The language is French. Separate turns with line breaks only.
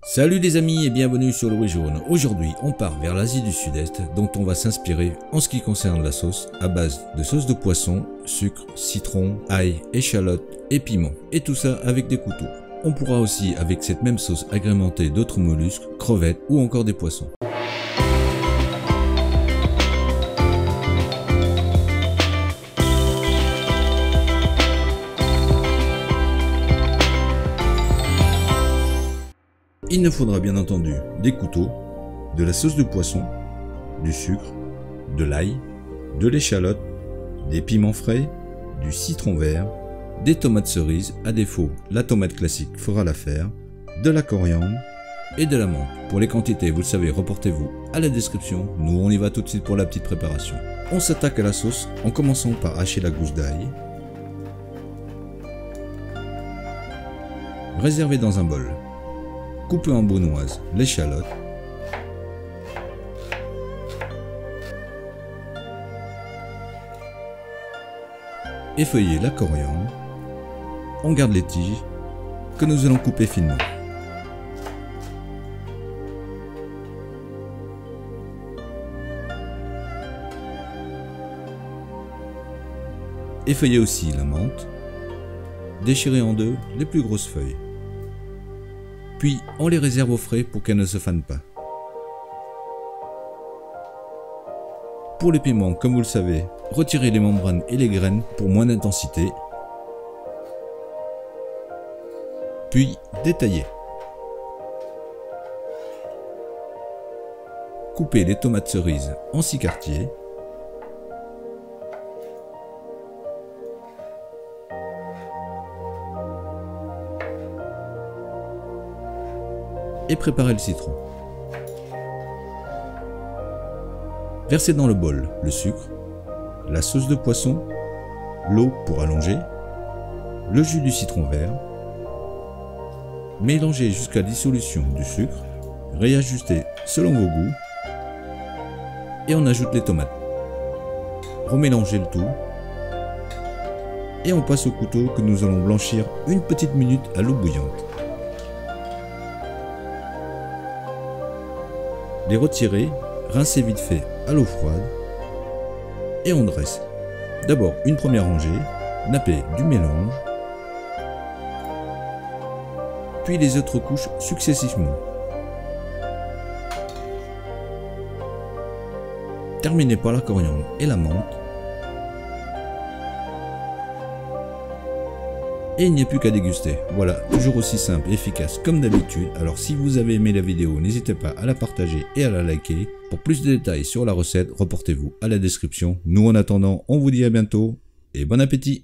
Salut les amis et bienvenue sur le Bruit Jaune. Aujourd'hui on part vers l'Asie du Sud-Est dont on va s'inspirer en ce qui concerne la sauce à base de sauce de poisson, sucre, citron, ail, échalote et piment. Et tout ça avec des couteaux. On pourra aussi avec cette même sauce agrémenter d'autres mollusques, crevettes ou encore des poissons. Il nous faudra bien entendu des couteaux, de la sauce de poisson, du sucre, de l'ail, de l'échalote, des piments frais, du citron vert, des tomates cerises, à défaut la tomate classique fera l'affaire, de la coriandre et de la menthe. Pour les quantités, vous le savez, reportez-vous à la description. Nous on y va tout de suite pour la petite préparation. On s'attaque à la sauce en commençant par hacher la gousse d'ail. Réservez dans un bol. Coupez en brunoise l'échalote, effeuillez la coriandre, on garde les tiges que nous allons couper finement. Effeuillez aussi la menthe, déchirez en deux les plus grosses feuilles. Puis on les réserve au frais pour qu'elles ne se fanent pas. Pour les piments, comme vous le savez, retirez les membranes et les graines pour moins d'intensité. Puis détaillez. Coupez les tomates cerises en 6 quartiers. Et préparez le citron. Versez dans le bol le sucre, la sauce de poisson, l'eau pour allonger, le jus du citron vert. Mélangez jusqu'à dissolution du sucre, réajustez selon vos goûts et on ajoute les tomates. Remélangez le tout et on passe au couteau que nous allons blanchir une petite minute à l'eau bouillante. Les retirer, rincer vite fait à l'eau froide et on dresse. D'abord une première rangée, napper du mélange, puis les autres couches successivement. Terminez par la coriandre et la menthe. Et il n'y a plus qu'à déguster. Voilà, toujours aussi simple et efficace comme d'habitude. Alors si vous avez aimé la vidéo, n'hésitez pas à la partager et à la liker. Pour plus de détails sur la recette, reportez-vous à la description. Nous en attendant, on vous dit à bientôt et bon appétit!